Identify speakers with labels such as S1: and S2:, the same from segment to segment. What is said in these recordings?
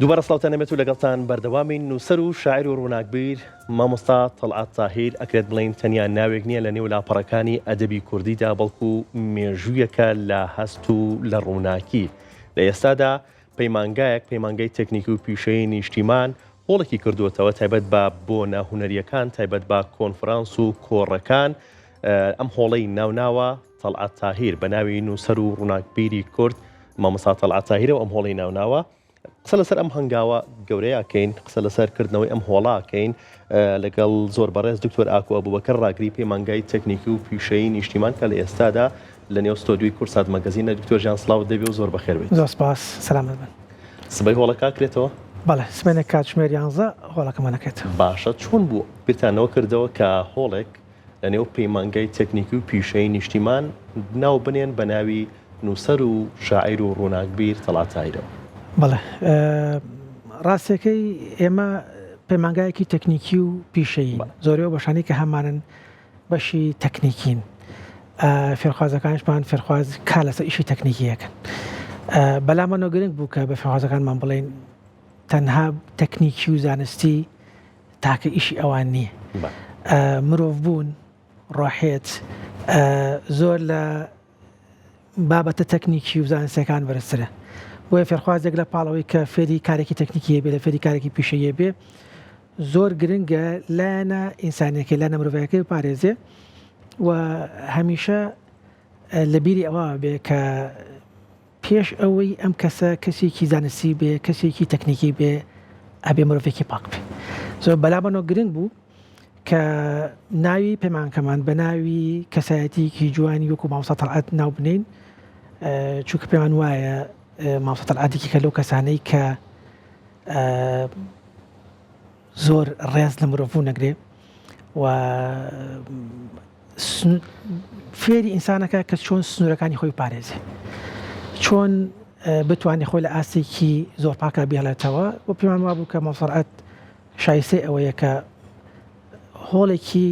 S1: دووبارە سڵاوتانەمێت و لەگەڵتان بەردەوامین نووسەر و شاعیر و ڕووناکبیر مامۆستا تەڵعات تاهیر ئەکرێت بڵین تەنیا ناوێک نییە لە نێو لاپەڕەکانی ئەدەبی کوردیدا بەڵکو مێژوویەکە لە هەست و لە ڕووناکی. لە ئێستادا پەیمانگای تەکنیکی و پیشەی نیشتیمان هۆڵێکی کردووەتەوە تایبەت بۆ ناهونەریەکان، تایبەت بە کۆنفرانس و کۆڕەکان. ئەم هۆڵەی ناوناوە تەڵعات تاهیر بە ناوی نووسەر و ڕووناکبیری کورد مامۆستا تەڵعات تاهیرە و ئەم هۆڵەی ناوناوە. قسە لەسەر ئەم هەنگاوە گەورەیەکەین، قسە لەسەرکردنەوەی ئەم هۆڵاکەین لەگەڵ زۆر بەڕێز دکتۆر ئاکۆ ئەبوبەکر ڕاگری پەیمانگای تەکنیکی و پیشەی نیشتیمان کە لە ئێستادا لە نێو ستۆدیۆی کورسات مەگەزینە. دکتۆر ژیان سڵاو دەبێ و زۆر بەخێر بێت.
S2: زۆر سپاس، سەلامت بن.
S1: سبەی هۆڵەکە کرێتەوە؟
S2: بەڵێ، سبەینە کاتژمێر 11 هۆڵەکەمانەکرێتەوە.
S1: باشە، چۆن بوو بیرتانەوە کردەوە کە هۆڵێک لە نێو پەیمانگای تەکنیکی و پیشەی نیشتیمان ناو بنێن بە ناوی نووسەر و شاعیر و ڕووناکبیر تەڵعات تاهیرەوە؟
S2: بەڵێ، ڕاستیەکەی ئێمە پەیمانگایەکی تەکنیکی و پیشەیی زۆرەوە بەشانی کە هەمانن بەشی تەکنیکین، فێرخوازەکانشمان فێرخواز کا لەسەر ئیشی تەکنیکیەکەن. بەلامانەوە گرنگ بوو کە بە فێرخوازەکانمان بڵێن تەنها تەکنیکی و زانستی تاکە ئیشی ئەوان نییە. مرۆڤ بوون، ڕاحێت زۆر لە بابەتە تەکنیکی و زانستیەکان بەرزترە. بۆیە فێرخوازێک لە پاڵەوەی کە فێری کارێکی تەکنیکیە بێ، لە فێری کارێکی پیشەیە بێ، زۆر گرنگە لایەنە ئینسانیەکەی لایەنە مرۆڤایەکەی بپارێزێ و هەمیشە لە بیری ئەوە بێ کە پێش ئەوەی ئەم کەسە کەسێکی زانستی بێ، کەسێکی تەکنیکی بێ، ئەبێ مرۆڤێکی پاک بێ. زۆر بەلامانەوە گرنگ بوو کە ناوی پەیمانکەمان بە ناوی کەسایەتیکی جوانی وەکو مامۆستا تەڵعات ناو بنین، چونکە پێمان وایە مامۆستا تەڵعاتێکی کە لەو کەسانەی کە زۆر ڕێز لە مرۆڤ نەگرێ و فێری ئینسانەکە کە چۆن سنوورەکانی خۆی پارێزێ، چۆن بتوانێت خۆی لە ئاستێکی زۆر پاکە بهێڵێتەوە. و پێمان وابوو کە مامۆستا تەڵعات شایستەی ئەوەیە کە هۆڵێکی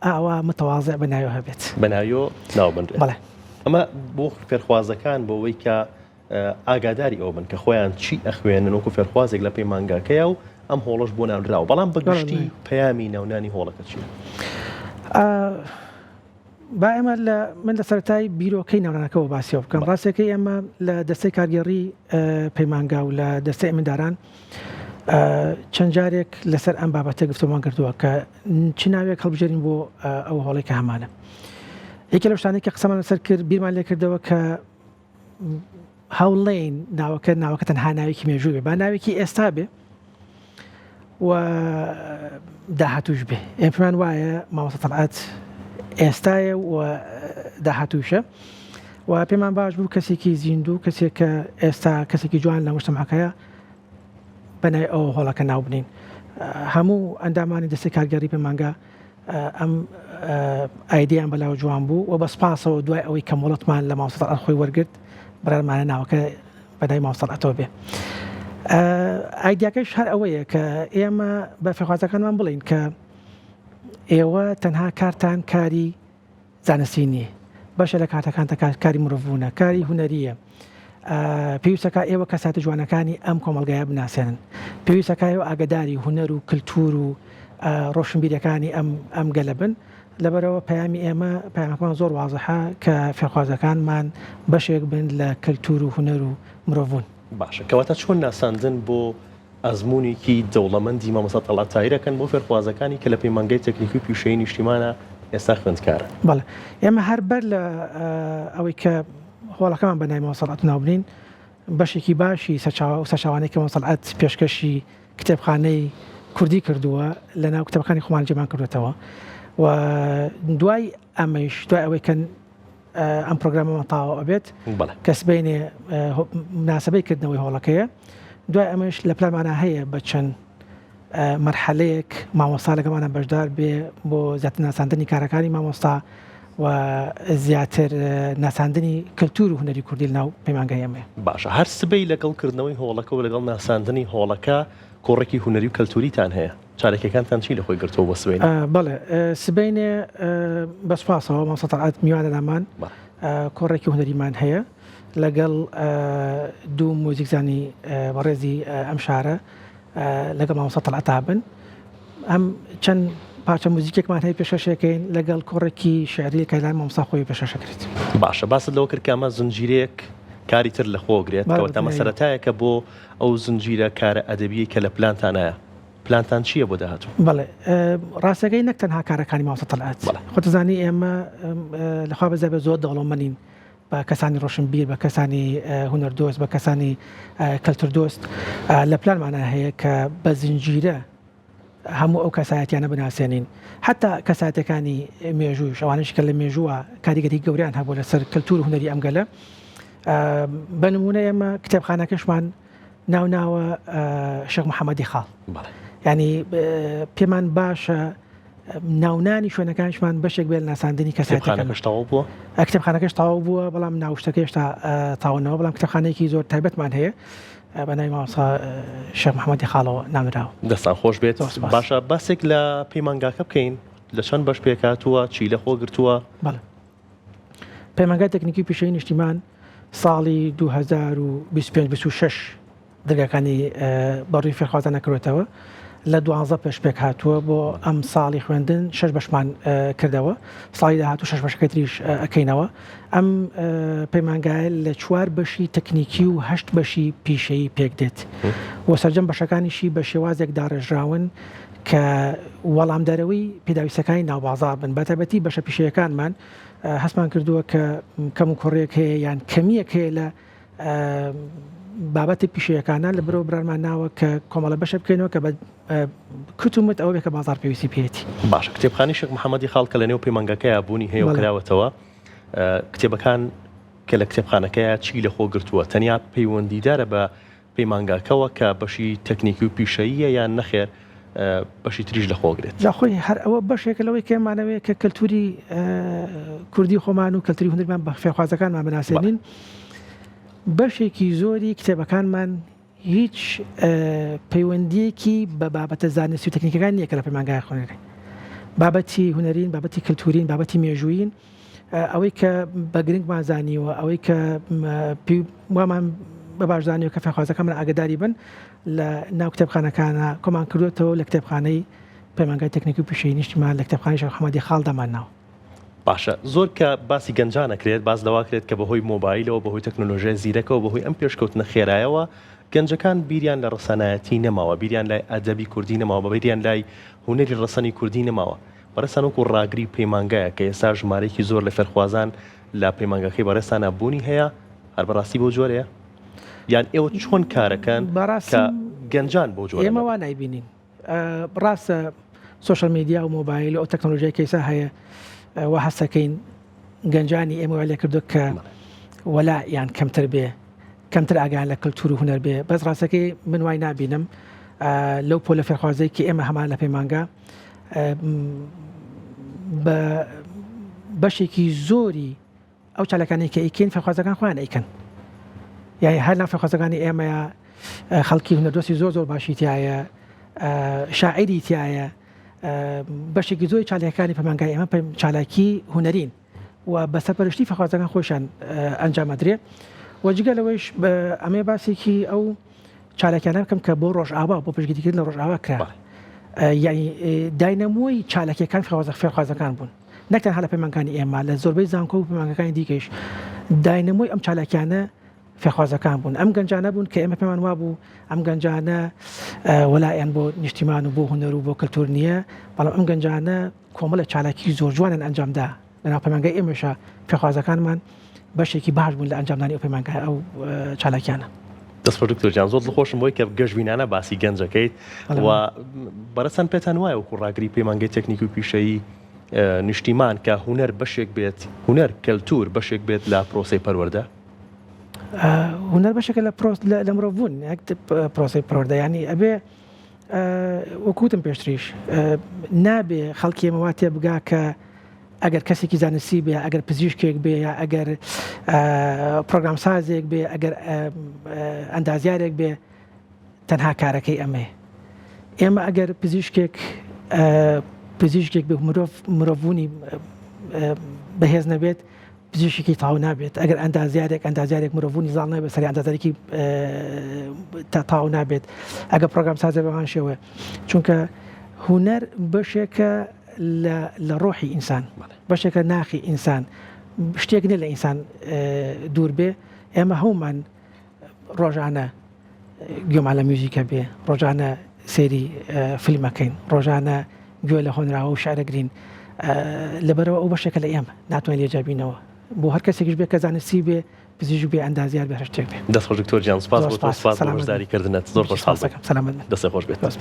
S2: ئاوا متەواضع بە ناوی هەبێت،
S1: بە ناویۆ ناوبەندێت.
S2: بەڵێ،
S1: ئەمە بۆ فێرخوازەکان بۆەوەی کە ئاگاداری ئەوە بن کە خۆیان چی ئەخوێنن وەکو فێرخوازێک لە پەیمانگاکەیە و ئەم هۆڵەش بۆ ناونراوە. بەڵام بەگشتی پەیامی ناونانی هۆڵەکە چیە؟
S2: با ئێمە من لە سەرەتای بیرۆکەی ناونانەکەەوە باسیەوە بکەم. ڕاستیەکەی ئێمە لە دەستەی کارگێڕی پەیمانگا و لە دەستەی ئەمەنداران چەند جارێک لەسەر ئەم بابەتە گفتمان کردووە کە چ ناوێک هەڵبژێرین بۆ ئەو هۆڵێک کە هەمانە. یەکێ لەو شتانەی کە قسەمان لەسەر کرد، بیرمان لێ کردەوە کە هەوڵێن ناوەکە تەنها ناوێکی مێژوو بێ، با ناوێکی ئێستا بێ و داهاتوش بێ. ئێمە پێمان وایە مامۆستا تەڵعات ئێستایە و داهاتوشە و پێمان باش بوو کەسێکی زیندوو، کەسێک کە ئێستا کەسێکی جوان لە مجتەمەعەکەیە بەنای ئەو هۆڵەکە ناو بنین. هەموو ئەندامانی دەستەی کارگەڕی پەیمانگا ئەم ئایدیان بەلاوە جوان بوو و بەسپاسەوە دوای ئەوەی کە مۆڵەتمان لە مامۆستا تەڵعات خۆی وەرگرت بەرامانە ناوەکە بەنای مامۆستا تەڵعاتەوە بێ. ئایدیاکەش هەر ئەوەیە کە ئێمە بە فێرخوازەکانمان بڵین کە ئێوە تەنها کارتان کاری زانستی نییە، بەشە لە کارتەکانتە کاری مرۆڤبوونە، کاری هونەریە. پێویستەکە ئێوە کەساتە جوانەکانی ئەم کۆمەڵگایە بناسێنن، پێویستەکە ئێوە ئاگداری هونەر و کلتور و ڕۆشنبیریەکانی ئەم گەلە بن. لەبەرەوە پەیامی ئێمە پەیامەکەمان زۆر وازەحە کە فێرخوازەکانمان بەشێک بن لە کلتور و هونەر و مرۆڤبوون.
S1: باشە، کەواتە چۆن ناساندن بۆ ئەزمونێکی دەوڵەمەندی مامۆستا تەڵعات تاهیرەکەن بۆ فێرخوازەکانی کە لە پەیمانگای تەکنیکی و پیشەی نیشتیمانە ئێستا خوێندکارن؟
S2: بەڵێ، ئێمە هەر بەر لە ئەوەی کە هۆڵەکەمان بە ناوی مامۆستا تەڵعات ناوبنین، بەشێکی باشی سەرچاوانەی کە مامۆستا تەڵعات پێشکەشی کتێبخانەی کوردی کردووە لە ناو کتێبەکانی خۆمان جێمان کردوێتەوە و دوای ئەمەش، دوای ئەوەی کە ئەم پرۆگرامەمان تەواو ئەبێت کە سبەینێ مناسبەی کردنەوەی هۆڵەکەیە، دوای ئەمەش لە پلانمانە هەیە بە چەند مەرحەلەیەک مامۆستا لەگەڵمانە بەشدار بێ بۆ زیاتر ناساندنی کارەکانی مامۆستا و زیاتر ناساندنی کلتور و هونەری کوردی لەناو پەیمانگای ئێمەیە.
S1: باشە، هەر سبەی لەگەڵ کردنەوەی هۆڵەکە و لەگەڵ ناساندنی هۆڵەکە کۆڕێکی هونەری و کەلتوریتان هەیە؟ چارەکەکانتان چی لە خۆی گرتەوە بۆ سبەینێ؟
S2: بەڵێ، سبەینێ بەسپاسەوە مامۆستا تەڵعات میوانە لامان کۆڕێکی هونەریمان هەیە لەگەڵ دوو موزیکزانی بەڕێزی ئەم شارە لەگەڵ مامۆستا تەڵعەت ئابن ئەم چەند پارچە موزیکێکمان هەیە پێشەشەکەین لەگەڵ کۆڕێکی شعری کە لای مامۆستا خۆی پێشەشەکرێت.
S1: باشە باست لەوە کرد کە ئەمە زنجیرەیەک کاری تر لە خۆگرێت کەواتە مەسەرەتایەکە بۆ ئەو زنجیرە کارە ئەدەبیە کە لە پلانتانایە. پلانتان چییە بۆ داهاتوو؟
S2: بەڵێ ڕاستەکەی نەک تەنها کارەکانی مامۆستا تەڵعەت خۆتزانی ئێمە لەخوا بەزای بە زۆر دەوڵەمەندین بە کەسانی ڕۆشنبیر بە کەسانی هونەردۆست بە کەسانی کەلتوردۆست لە پلانمانە هەیە کە بە زنجیرە هەموو ئەو کەسایەتیانە بناسێنین حتا کەسایەتەکانی مێژووش ئەوانش کە لە مێژووە کاریگەری گەوریان هەبوو لەسەر کەلتور و هونەری ئەمگەلە بە نمونە ئێمە کتێبخانەکەشمان ناوناوە شێخ محەممەدی خاڵ ینی پێمان باشە ناونانی شوێنەکانشمان بەشێک بێت ناساندنی کەسایەتەکەش
S1: تەواو بووە
S2: کتێبخانەکەش تەواو بووە بەڵام ناوشتەکە هێشتا تاونەوە بەڵام کتێبخانەیەکی زۆر تایبەتمان هەیە بە ناوی مامۆستا شێخ محەممەدی خاڵەوە نامراوە.
S1: دەستان خۆش بێت. باشە باسێک لە پەیمانگاکە بکەین لە چەند بەش پێکاتووە چی لە خۆ گرتووە؟
S2: بەڵێ پەیمانگای تەکنیکی پیشەیی نیشتیمان ساڵی 2025-26 دەرگاکانی بەڕووی فێرخوازان نەکرێتەوە لە 12 پێش پێک هاتووە بۆ ئەم ساڵی خوێندن 6 بەشمان کردەوە ساڵی داهاتوو 6 بەشەکەی تریش ئەکەینەوە. ئەم پەیمانگایە لە 4 بەشی تەکنیکی و 8 بەشی پیشەیی پێک دێت و سەرجەم بەشەکانیشی بە شێوازێک داڕێژراون کە وەڵامدەرەوەی پێداویستەکانی ناوبازار بن بەتایبەتی بەشە پیشەیەکانمان هەستمان کردووە کە کەم و کوڕێک هەیە یان کەمیەک هەیە لە بابەتی پیشەیەکانە لە برەوە برارمان ناوە کە کۆمەڵە بەشە بکەینەوە کە کتومت ئەوە بێکە بازار پێویستی پێێتی.
S1: باش کتێبخانی شێخ محەممەدی خاڵ کە لە نێو پەیمانگاکەیە بوونی هەیە و کراوەتەوە کتێبەکان کە لە کتێبخانەکەیە چی لە خۆ گرتووە تەنیا پەیوەندیدارە بە پەیمانگاکەوە کە بەشی تەکنیکی و پیشەییە یان نەخێر بەشی تریش لە خۆگرێت
S2: خۆی هەر ئەوە بەشێکە لەوەی کێمانەوەی کە کەلتوری کوردی خۆمان و کەلتوری هونەرمان بە فێرخوازەکانمان بناسێنین بەشێکی زۆری کتێبەکانمان هیچ پەیوەندیەکی بە بابەتە زانستی و تەکنیکەکان نییە کە لە پەیمانگای خوێنەکەی بابەتی هونەرین بابەتی کەلتورین بابەتی مێژووین ئەوەی کە بە گرنگمان زانیوە ئەوەی کە وامان بە باشزانانی و کە فێرخوازەکانمان ئاگداری بن لە ناو کتێبخانەکانە کۆمان کردوێتەوە لە کتێبخانەی پەیمانگای تەکنیکی و پیشەیی نیشتیمان لە کتێبخانەی شێخ محەممەدی خاڵ دامانناوە.
S1: باشە زۆر کە باسی گەنجانەکرێت باز لەواکرێت کە بەهۆی مۆبایلەوە بەهۆی تەکنۆلۆژیای زیرەکەەوە بەهۆی ئەم پێشکەوتنە خێرایەوە گەنجەکان بیریان لە ڕەسەنایەتی نەماوە بیریان لای ئەدەبی کوردی نەماوە بە بیریان لای هونەری ڕەسەنی کوردی نەماوە بەڕێستان وەکو ڕاگری پەیمانگایە کە ئێستا ژمارەیەکی زۆر لە فێرخوازان لە پەیمانگاکەی بەڕێستانە بوونی هەیە هەر بەڕاستی بۆ جۆرەیە یان ئێوە چۆن کارەکەن کە گەنجان بۆ جۆرە
S2: ئێمە وا نایبینین ڕاستە سۆشەل میدیا و مۆبایل ئەو تەکنۆلۆژیای کەیسا هەیە و هەستەکەین گەنجانی ئێمە لێ کردو کە وەلا یان کەمتر بێ کەمتر ئاگیان لە کەلتور و هونەر بێ بەس ڕاستەکەی من وای نابینم لەو پۆلە فێرخوازەیەکی ئێمە هەمان لە پەیمانگا بە بەشێکی زۆری ئەو چالەکانی کە ئیکەین فێرخوازەکان خۆیان ئەیکەن یعنی هەر ناو فێرخوازەکانی ئێمەیە خەڵکی هونەردۆستی زۆر باشی تایە شاعری تایە بەشێکی زۆری چالاکانی پەیمانگای ئێمە چالاکی هونەرین و بە سەرپەرشتی فێرخوازەکان خۆشیان ئەنجامەدرێ وەجگە لەوەیش ئەمێ باسێکی ئەو چالاکیانە بکەم کە بۆ ڕۆژئاوا بۆ پشتگیریکردن لە ڕۆژئاوا کرا یعنی داینەمۆی چالاکیەکان فێرخوازەکان بوون نەکتەنها لە پەیمانگەکانی ئێمە لە زۆربەی زانکۆ و پەیمانگەکانی دیکەش داینەمۆی ئەم چالاکیانە فێرخوازەکان بوون ئەم گەنجانە بوون کە ئێمە پێمان وابوو ئەم گەنجانە وەلایەن بۆ نیشتیمان و بۆ هونەر و بۆ کەلتور نییە بەڵام ئەم گەنجانە کۆمەڵە چالاکی زۆر جوانن ئەنجامدا لەناو پەیمانگای ئێمەشە فێرخوازەکانمان بەشێکی باش بوون لە ئەنجامدانی ئەو پەیمانگای ئەو چالاکیانە.
S1: دەست دکتۆر جان زۆر دڵخۆشم بۆی کە گەشتبینانە باسی گەنجەکەیت و بەرەچەند پێتان وایە وەکو ڕاگری پەیمانگای تەکنیکی و پیشەیی نیشتیمان کە هونەر بەشێک بێت هونەر کەلتور بەشێک بێت لە پرۆسەی پەروەردە
S2: هونەر بەشێکە لە مرۆڤبوون پرۆسەی پەروەردە ینی ئەبێ وەکوتم پێشتریش نابێ خەڵکی ئێمە تێ بگا کە ئەگەر کەسێکی زانستی بێ ئەگەر پزیشکێک بێ یا ئەگەر پرۆگرام سازێک بێ ئەگەر ئەندازیارێک بێ تەنها کارەکەی ئەمێ ئێمە ئەگەر پزیشکێک بێ مرۆڤبوونی بەهێز نەبێت پزیشکی تاو نابێت ئەگەر ئەندازیارێک مرۆڤوو نزاڵ نابێت سەری ئەندازیارێکی تاو نابێت ئەگە پرۆگرام سازە بەوان شێوە چونکە هونەر بەشێکە لە ڕۆحی ئینسان بەشێکە ناخی ئینسان شتێک نێ لە ئینسان دوور بێ ئێمە هەومان ڕۆژانە گوێمان لە میوزیکە بێ ڕۆژانە سێری فیلمەکەین ڕۆژانە گوێ لە هۆنراوە و شارەگرین لەبەرەوە ئەو بەشێکە لە ئێمە ناتوانین لێجابینەوە بۆ هەر کەسێکیش بێ کە زانستی بێ پزیژ بێ ئەندازیار بێ هەر شتێک بێ
S1: دەست خۆش دکتۆر گیان سپاس بۆ تۆ سپاس بۆ ڕۆژداری کردنت زۆر خۆشحاڵ
S2: سەلامەت
S1: دەست خۆش بێت